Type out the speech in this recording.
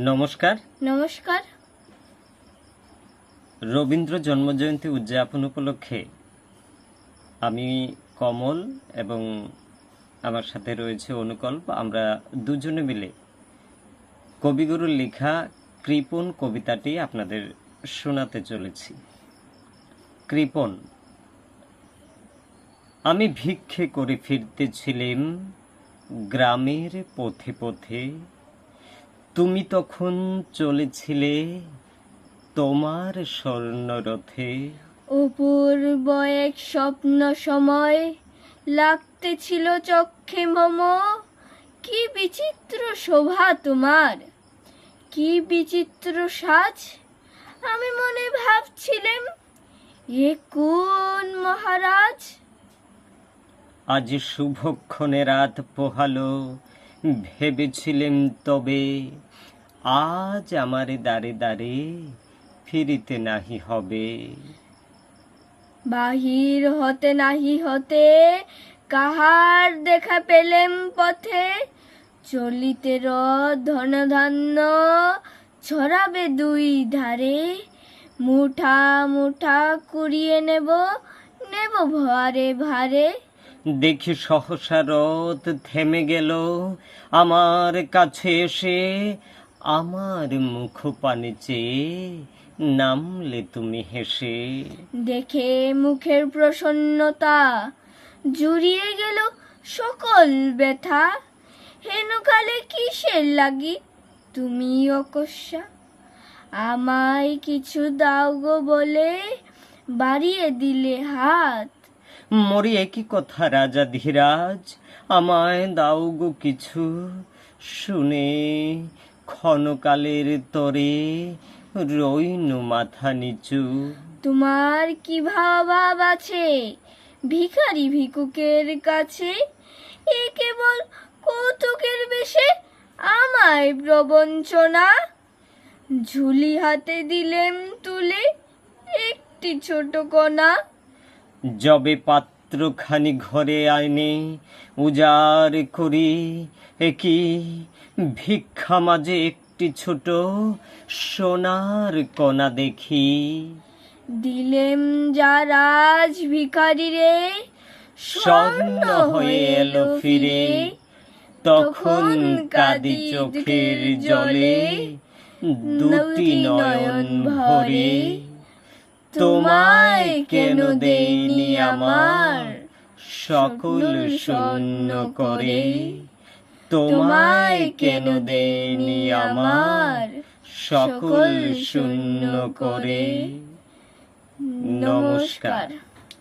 নমস্কার। নমস্কার। রবীন্দ্র জন্মজয়ন্তী উদযাপন উপলক্ষে আমি কমল এবং আমার সাথে রয়েছে অনুকল্প। আমরা দুজনে মিলে কবিগুরুর লেখা কৃপণ কবিতাটি আপনাদের শোনাতে চলেছি। কৃপণ। আমি ভিক্ষে করে ফিরতেছিলাম গ্রামের পথে পথে, তুমি তখন চলেছিলে তোমার স্বর্ণরথে। অপূর্ব এক স্বপ্ন সময় লাগতেছিল চক্ষে মম। কি বিচিত্র শোভা তোমার, কি বিচিত্র সাজ। আমি মনে ভাবছিলাম, এ কোন মহারাজ। আজ শুভক্ষণে রাত পোহালো, ভেবেছিলেম তবে আজ আমার দ্বারে দ্বারে ফিরিতে নাহি হবে। বাহির হতে নাহি হতে কাহার দেখা পেলেম পথে। চলিতে ধনধান্য ছড়াবে দুই ধারে। মুঠা মুঠা কুড়িয়ে নেব ভারে ভারে। দেখি সহসা রথ থেমে গেল আমার কাছে এসে, আমার মুখ পানে চেয়ে নামলে তুমি হেসে। দেখে মুখের প্রসন্নতা জুড়িয়ে গেল সকল ব্যথা। হেনকালে কিসের লাগি তুমি অকস্মা, আমায় কিছু দাও গো বলে বাড়িয়ে দিলে হাত। মরি একই কথা রাজা ধীরাজ, আমায় দাও গো কিছু। শুনে ক্ষণকালের তরে রইনু মাথা নিচু। তোমার কি ভাব আছে ভিখারি ভিক্ষুকের কাছে? এ কেবল কৌতুকের বেশে আমায় প্রবঞ্চনা। ঝুলি হাতে দিলেম তুলে একটি ছোট কণা। যবে পাত্রখানি ঘরে আইনে উজাড় করি, একই ভিক্ষা মাঝে একটি ছোট সোনার কণা দেখি। দিলেম যা রাজ ভিখারি রে, স্বর্ণ হয়ে এলো ফিরে। তখন কাঁদি চোখের জলে, দুটি নয়ন ভরে। তোমায় কেন দেইনি আমার সকল শূন্য করে? তোমায় কেন দেইনি আমার সকল শূন্য করে? নমস্কার।